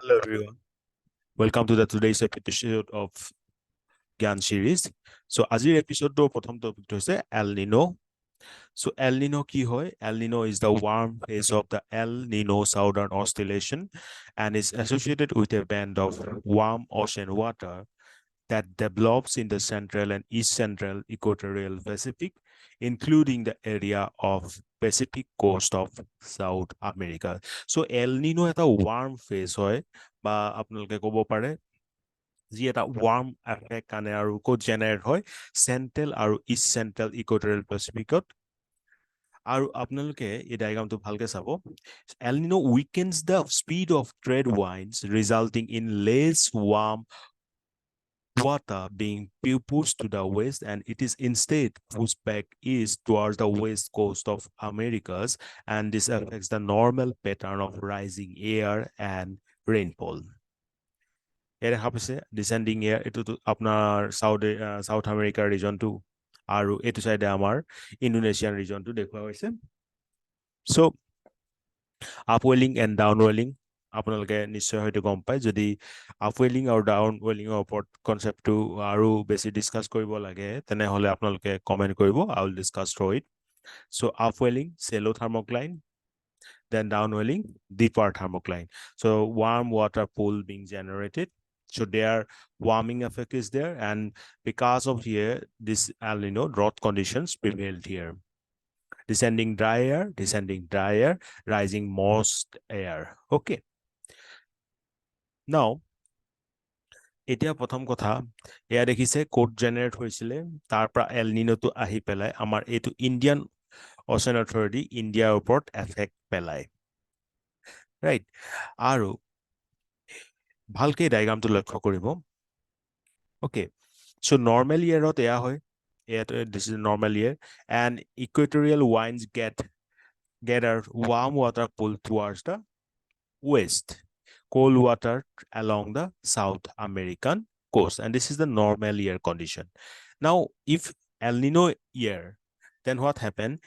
Hello everyone. Welcome to the today's episode of Gyan series. So আজিৰ episode প্ৰথম topic হৈছে El Nino. So El Nino কি হয়? El Nino is the warm phase of the El Nino Southern Oscillation and is associated with a band of warm ocean water that develops in the central and east central equatorial Pacific, including the area of Pacific coast of South America. So El Nino এটা warm phase হয় বা আপোনালোকে ক'ব পাৰে যি এটা warm effect কাৰণে আৰু ক'ত জেনেৰেট হয় চেণ্ট্ৰেল আৰু ইষ্ট চেণ্ট্ৰেল ইকুৱেটৰিয়েল পেচিফিকত আৰু আপোনালোকে এই ডায়াগ্ৰামটো ভালকে চাব El Nino weakens the speed of trade winds resulting in less warm water being pushed to the west, and it is instead pushed back east towards the west coast of Americas, and this affects the normal pattern of rising air and rainfall. এর হাপছে descending air এটো তো আপনার south আমেরিকার রিজনটো আর এটো সাইডে আমার Indonesian রিজনটো দেখা হয়েছে সো আপওয়েলিং এন্ড ডাউনওয়েলিং আপোনালোকে নিশ্চয় হয়তো গম পায় যদি আপওয়েলিং আৰু ডাউনওয়েলিংৰ ওপৰত কনসেপ্টটো আৰু বেছি ডিসকাস কৰিব লাগে তেনেহলে আপোনালোকে কমেন্ট কৰিব I will discuss through it so upwelling shallow thermocline then downwelling deeper thermocline so warm water pool being generated. So their warming effect is there, and because of here, this El Nino drought conditions prevailed here. Descending dry air, rising moist air. Okay. Now, এতিয়া প্ৰথম কথা এয়া দেখিছে code generate হৈছিলে তাৰ পৰা L Ninoto আহি পেলাই আমাৰ এইটো ইণ্ডিয়ান অcean authority ইণ্ডিয়াৰ ওপৰত এফেক্ট পেলায় ৰাইট আৰু ভালকে ডায়াগ্ৰামটো লক্ষ্য কৰিব okay so normal yearত এয়া হয় this is normal year and equatorial winds gather warm water pull towards the west cold water along the South American coast, and this is the normal year condition. Now if El Nino year, then what happened?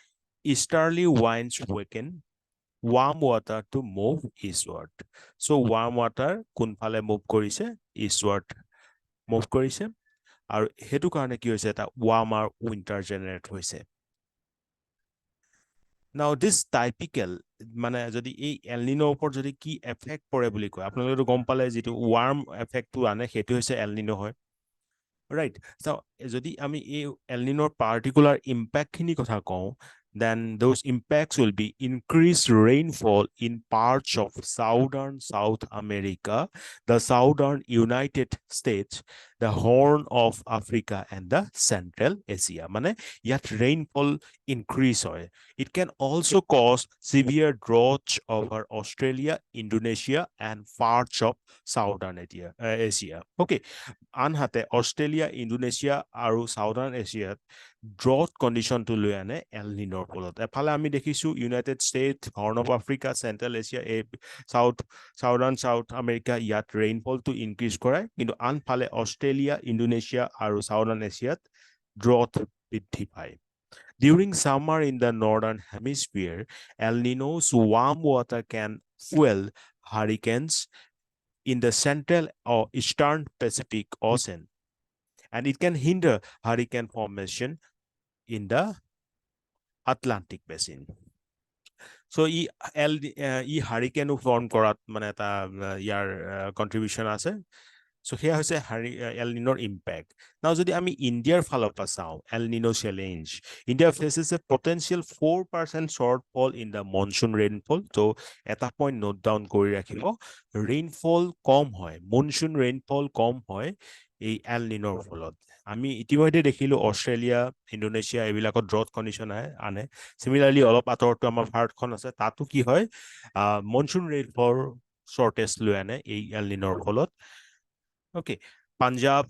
Easterly winds weaken warm water to move eastward. So warm water কোনফালে move কৰিছে eastward move কৰিছে আৰু হেতু কাৰণে কি হৈছে এটা warmer winter generate হৈছে. Now this typical মানে যদি এই এল নিনোৰ ওপৰত যদি কি এফেক্ট পৰে বুলি কয় আপোনালোকে গম পালে যেটো warm এফেক্টটো আনে হেতু হৈছে এল নিনো হয় right so যদি আমি এই এল নিনোৰ পাৰ্টিকুলাৰ ইম্প্যাক্ট খিনি কথা কওঁ then those impacts will be increased rainfall in parts of southern South America, the southern United States, the Horn of Africa, and the Central Asia. Mane yet rainfall increase hoy. It can also cause severe drought over Australia, Indonesia, and parts of southern Asia. Okay, anhate Australia, Indonesia, aru southern Asia drought condition to লৈ আনে L নিনোৰ ফলত এফালে আমি দেখিছো United State Horn of Africa Central Asia Southern South America ইয়াত ৰেইনফলটো increase কৰায় কিন্তু আনফালে অষ্ট্ৰেলিয়া ইণ্ডোনেছিয়া আৰু সাউদাৰ্ণ এছিয়াত ড্ৰট বৃদ্ধি পায় During summer in the northern hemisphere, El Nino's warm water can fuel hurricanes in the central or eastern Pacific Ocean, and it can hinder hurricane formation in the Atlantic Basin. So ই হাৰিকেনো form কৰাত মানে এটা ইয়াৰ কন্ট্ৰিবিউশন আছে So here is El Nino impact. Now, যদি আমি ইন্ডিয়াৰ ফালৰ পৰা চাওঁ El Nino challenge, India faces a potential 4% shortfall in the monsoon rainfall. So এটা point note down কৰি ৰাখিব rainfall কম হয় monsoon rainfall কম হয় এই El Ninoৰ ফলত আমি ইতিমধ্যে দেখিলো অষ্ট্ৰেলিয়া ইণ্ডোনেছিয়া এইবিলাকত ড্ৰট কন্ডিশন আনে সিমিলাৰলি অলপ আতৰটো আমাৰ ভাৰতখন আছে তাতো কি হয় মনসুন ৰেইনফল শৰ্টেজ লৈ আনে এই এল নিনোৰ ফলত Okay, Punjab,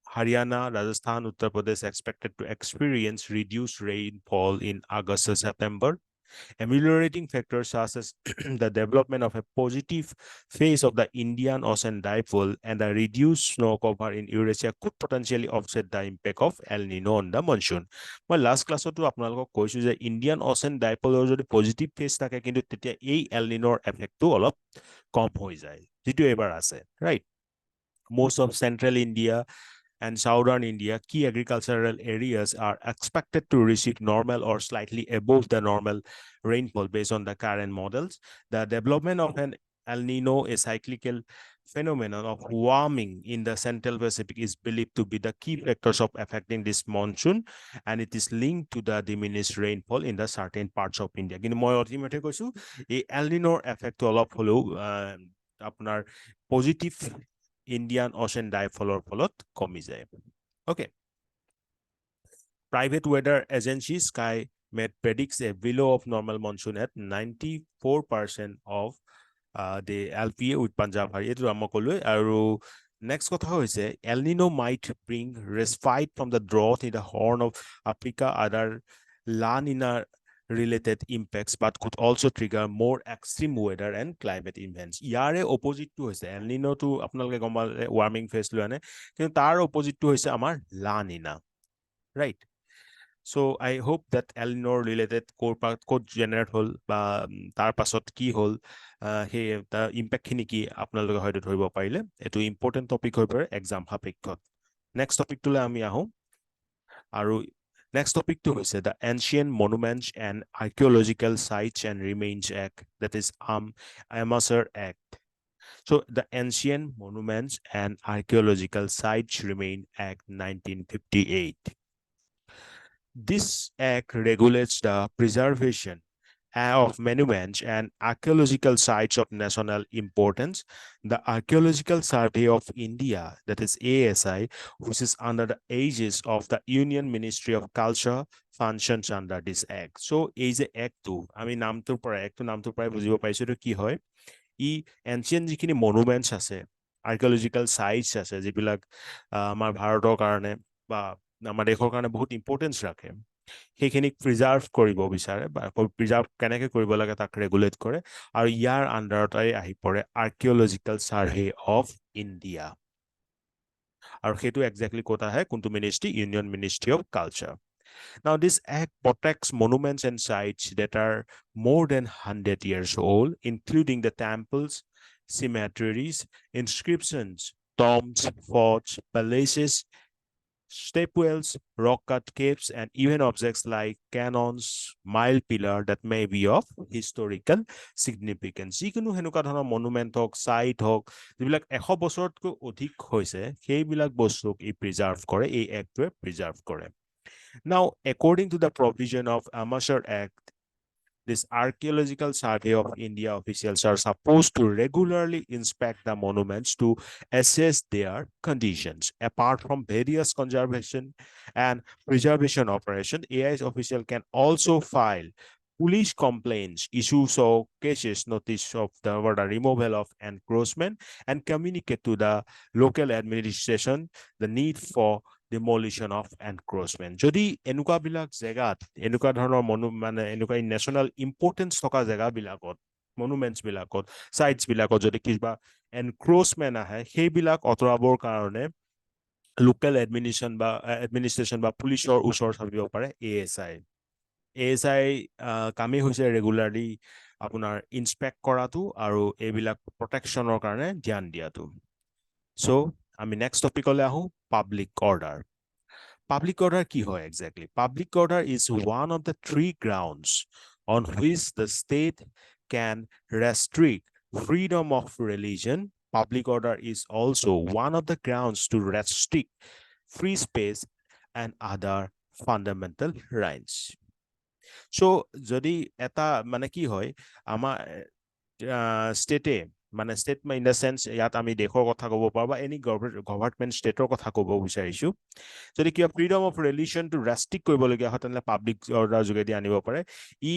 Haryana, Rajasthan, Uttar Pradesh expected to experience reduced rainfall in August and September. Ameliorating factors such as the development of a positive phase of the Indian Ocean dipole and the reduced snow cover in Eurasia could potentially offset the impact of El Nino on the monsoon. মই last ক্লাছতো আপোনালোকক কৈছো যে Indian ocean ডাইপলৰ যদি positive phase থাকে কিন্তু তেতিয়া এই L নিনোৰ এফেক্টটো অলপ কম হৈ যায় যিটো এবাৰ আছে right most of central India and southern India, key agricultural areas are expected to receive normal or slightly above the normal rainfall based on the current models. The development of an El Nino, a cyclical phenomenon of warming in the Central Pacific, is believed to be the key factors of affecting this monsoon, and it is linked to the diminished rainfall in the certain parts of India. কিন্তু মই ultimately কৈছো এই El Nino effect অলপ হলেও আপোনাৰ positive Indian Ocean dipole ফলত কমি যায় okay private weather agency SkyMet predicts a below of normal monsoon at 94% of the LPA with Punjab এইটো আমি কলো আৰু next কথা হৈছে El Nino might bring respite from the drought in the Horn of Africa other La Nina related impacts but could also trigger more extreme weather and climate events. Yare opposite to hoise El Nino to apnaloke gomal warming phase lo ane kintu tar opposite to hoise amar La Nina, right? So I hope that El Nino related code generate hol ba tar pasot ki hol he the impact khini ki apnaloke hoyto dhoribo parile etu important topic hoy pare exam hapekhot. Next topic to le ami ahu aru next topic to is the Ancient Monuments and Archaeological Sites and Remains Act, that is Apsc Act. So the Ancient Monuments and Archaeological Sites Remain Act 1958. This act regulates the preservation of monuments and archaeological sites of national importance. The Archaeological Survey of India, that is ASI, which is under the aegis of the Union Ministry of Culture, functions under this act. So is a act to আমি নামটোৰ পৰা বুজিব পাইছো কি হয় ই ancient যিখিনি monuments আছে আৰ্কিঅলজিক্যাল sites আছে যিবিলাক আমাৰ ভাৰতৰ কাৰণে বা আমাৰ দেশৰ কাৰণে বহুত ইম্পৰ্টেন্স ৰাখে সেইখিনিক প্ৰিজাৰ্ভ কৰিব বিচাৰে বা প্ৰিজাৰ্ভ কেনেকৈ কৰিব লাগে তাক ৰেগুলেট কৰে আৰু ইয়াৰ আন্ডাৰতে আহি পৰে আৰ্কিঅলজিক্যাল সাৰ্ভে অফ ইণ্ডিয়া আৰু সেইটো এক্স্যাক্টলি ক'ত আহে কোনটো ministry union ministry of culture Now this act protects monuments and sites that are more than 100 years old including the temples cemeteries inscriptions tombs forts palaces stepwells, rock-cut caves, and even objects like cannons, mile pillar that may be of historical significance. যিকোনো হেনুকা ধৰণৰ monument হওক site হওক যিবিলাক 100 বছৰতকৈ অধিক হৈছে সেইবিলাক বস্তুক ই প্ৰিজাৰ্ভ কৰে এই এক্টে প্ৰিজাৰ্ভ কৰে Now according to the provision of Apsc Act this Archaeological Survey of India officials are supposed to regularly inspect the monuments to assess their conditions. Apart from various conservation and preservation operations, AI's official can also file police complaints, issue cases notice of the removal of encroachment, and communicate to the local administration the need for demolition of encroachment. যদি এনেকুৱা বিলাক জেগাত এনেকুৱা ধৰণৰ মানে এনেকুৱা national importance থকা জেগা বিলাকত মনুমেন্টস বিলাকত সাইটস বিলাকত যদি কিবা এনক্ৰোচমেন্ট আহে সেইবিলাক অতৰাবৰ কাৰণে লোকেল এডমিনিষ্ট্ৰেচন বা পুলিচৰ ওচৰত থাকিব পাৰে ASI কামে হৈছে ৰেগুলাৰলি আপোনাৰ ইনস্পেক্ট কৰাটো আৰু এইবিলাক প্ৰটেকচনৰ কাৰণে ধ্যান দিয়াটো সো আমি নেক্সট টপিকলৈ আহো public order Public order ki hoy exactly? Public order is one of the three grounds on which the state can restrict freedom of religion. Public order is also one of the grounds to restrict free space and other fundamental rights. So, jodi eta mane ki hoy ama state মানে state in the sense ইয়াত আমি দেশৰ কথা ক'ব পাৰোঁ বা any government ষ্টেটৰ কথা ক'ব বিচাৰিছোঁ যদি কিবা freedom of religion to restrict কৰিবলগীয়া হয় তেনেহ'লে পাব্লিক অৰ্ডাৰ যোগেদি আনিব পাৰে ই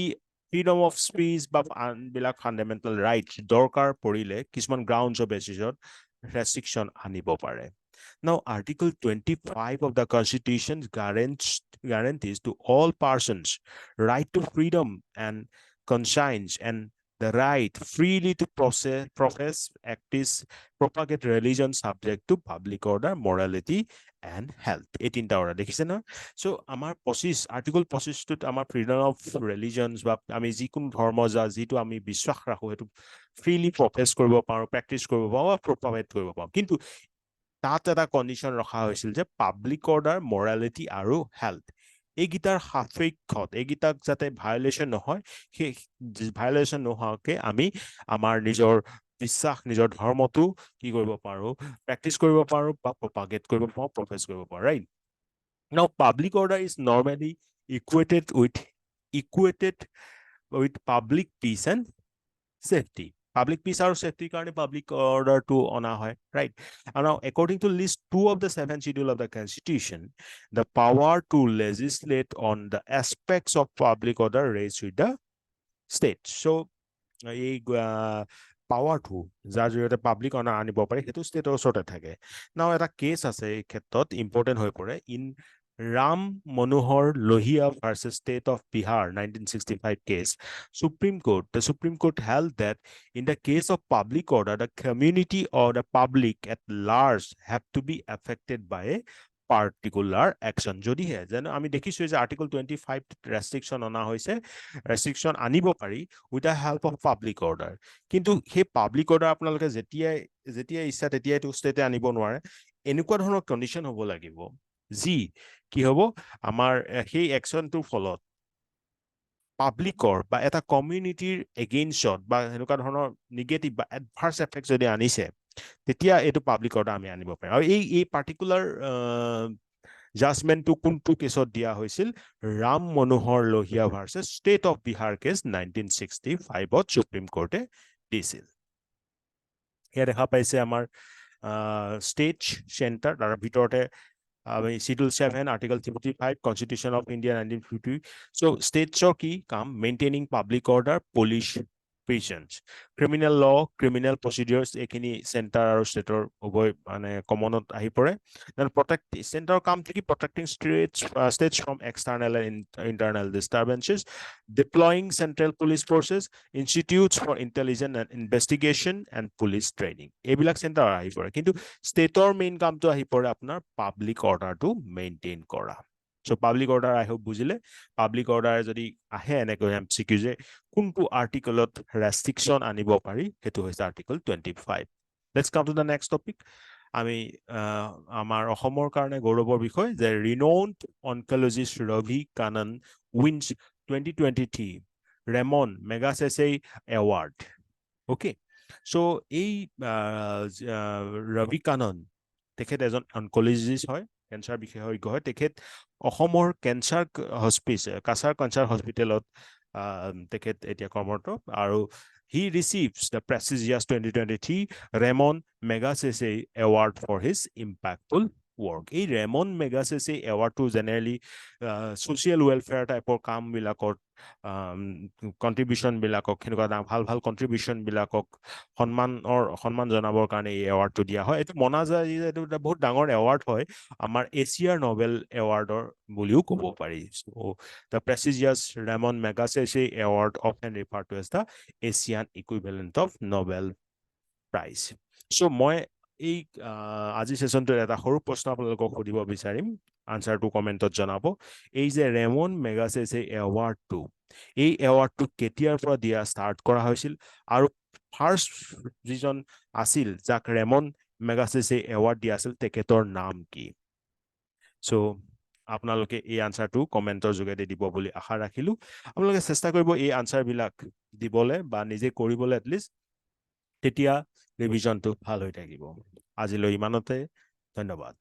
ফ্ৰীডম অফ স্পীচ বা আনবিলাক ফাণ্ডামেণ্টেল ৰাইটছ দৰকাৰ পৰিলে কিছুমান গ্ৰাউণ্ডছৰ বেচিছত ৰেষ্ট্ৰিকশ্যন আনিব পাৰে Now, Article 25 of the Constitution guarantees to all persons right to freedom and conscience and the right freely to profess, practice, propagate religion subject to public order, morality, and health. 18টা order দেখিছে না? So আমাৰ 25 article 25টোত আমাৰ freedom of ৰিলিজনছ বা আমি যিকোনো ধৰ্ম যিটো আমি বিশ্বাস ৰাখো সেইটো ফ্ৰীলি প্ৰফেছ কৰিব পাৰো, প্ৰেক্টিছ কৰিব পাৰো বা প্ৰপাগেট কৰিব পাৰো। কিন্তু তাত এটা কণ্ডিশ্যন ৰখা হৈছিল যে পাব্লিক অৰ্ডাৰ, মৰালিটি আৰু হেল্থ এইকেইটাৰ সাপেক্ষত এইকেইটাক যাতে ভায়োলেশ্যন নহয়, সেই ভায়োলেশ্যন নোহোৱাকে আমি আমাৰ নিজৰ বিশ্বাস, নিজৰ ধৰ্মটো কি কৰিব পাৰো, প্ৰেক্টিছ কৰিব পাৰো বা প্ৰপাগেট কৰিব পাৰো, প্ৰফেছ কৰিব পাৰো, right? Now, public order is normally equated with public peace and safety. Public peace or safety কাৰণে public order to অনা হয়, right? And now, according to list 2 of the 7th schedule of the Constitution, the power to legislate on the aspects of public order rests with the state. So, এই পাৱাৰটো যাৰ জৰিয়তে public অনাৰ আনিব পাৰে সেইটো ষ্টেটৰ ওচৰতে থাকে। নাও এটা কেছ আছে এই ক্ষেত্ৰত ইম্পৰ্টেণ্ট হৈ পৰে in Ram Manohar Lohia versus State of Bihar 1965 case. The Supreme Court held that in the case of public order, the community or the public at large have to be affected by a particular action. যদিহে যেন আমি দেখিছো যে article 25 restriction অনা হৈছে, restriction আনিব পাৰি with the help of public order. কিন্তু সেই পাব্লিক অৰ্ডাৰ আপোনালোকে যেতিয়াই ইচ্ছা তেতিয়াই এইটো ষ্টেটে আনিব নোৱাৰে। এনেকুৱা ধৰণৰ কণ্ডিশ্যন হ'ব লাগিব যি কি হ'ব আমাৰ সেই একশ্যনটোৰ ফলত পাব্লিকৰ বা এটা কমিউনিটিৰ এগেইনষ্টত বা এনেকুৱা ধৰণৰ নিগেটিভ বা এডভাৰ্চ এফেক্ট যদি আনিছে, তেতিয়া এইটো পাব্লিক অৰ্ডাৰ আমি আনিব পাৰিম। আৰু এই পাৰ্টিকুলাৰ জাজমেণ্টটো কোনটো কেছত দিয়া হৈছিল? Ram Manohar Lohia versus state of Bihar case 1965ত সুপ্ৰিম কোৰ্টে দিছিল। সেয়া দেখা পাইছে আমাৰ ষ্টেট চেণ্টাৰ, তাৰ ভিতৰতে Schedule 7, Article 55, Constitution of India 1950. So, states are key come maintaining public order, police presence, criminal law, criminal procedures, ekini center or state or common ahi pore. Then center come to protecting states from external and internal disturbances, deploying central police forces, institutes for intelligence and investigation, and police training. Ebilak center ahi pore. Kintu state or main come to ahi pore apnar public order to maintain kora. So public order I hope bujile public order jodi ahe eneko MCQ je kuntu article of restriction anibo pari hetu hoise article 25. Let's come to the next topic. আমি আমাৰ অসমৰ কাৰণে গৌৰৱৰ বিষয় যে renowned oncologist Ravi Kannan wins 2023 Ramon Magsaysay Award. Okay, so এই Ravi Kannan তেখেত এজন অনকলজিষ্ট হয়, কেঞ্চাৰ বিশেষজ্ঞ হয়। তেখেত অসমৰ কেঞ্চাৰ কাছাৰ কেঞ্চাৰ হস্পিটেলত তেখেত এতিয়া কৰ্মৰত আৰু he receives the prestigious 2023 Ramon Magsaysay Award for his impactful work. এই Ramon Magsaysay Award to generally social welfare টাইপৰ কাম বিলাকত কন্ট্ৰিবিউশন বিলাকক হেনেকুৱা ভাল কন্ট্ৰিবিউশন বিলাকক সন্মান জনাবৰ কাৰণে এই এৱাৰ্ডটো দিয়া হয়। এইটো মনা যায় যে এইটো এটা বহুত ডাঙৰ এৱাৰ্ড হয়, আমাৰ এছিয়াৰ নোবেল এৱাৰ্ডৰ বুলিও ক'ব পাৰি। So the prestigious Ramon Magsaysay Award often referred to as the Asian equivalent of Nobel Prize. So মই এই আজি সেশনটোৰ এটা সৰু প্ৰশ্ন আপোনালোকক সুধিব বিচাৰিম, আনসাৰটো কমেন্টত জনাব। এই যে ৰেমন মেগাছেছে এৱাৰ্ডটো, এই এৱাৰ্ডটো কেতিয়াৰ পৰা দিয়া ষ্টাৰ্ট কৰা হৈছিল আৰু ফাৰ্ষ্ট যিজন আছিল যাক ৰেমন মেগাছেছে এৱাৰ্ড দিয়া আছিল তেখেতৰ নাম কি? সো আপোনালোকে এই আনসাৰটো কমেন্টৰ যোগেদি দিব বুলি আশা ৰাখিলো। আপোনালোকে চেষ্টা কৰিব এই আনসাৰবিলাক দিবলৈ বা নিজে কৰিবলৈ এটলিষ্ট, তেতিয়া ৰিভিজনটো ভাল হৈ থাকিব। আজিলৈ ইমানতে, ধন্যবাদ।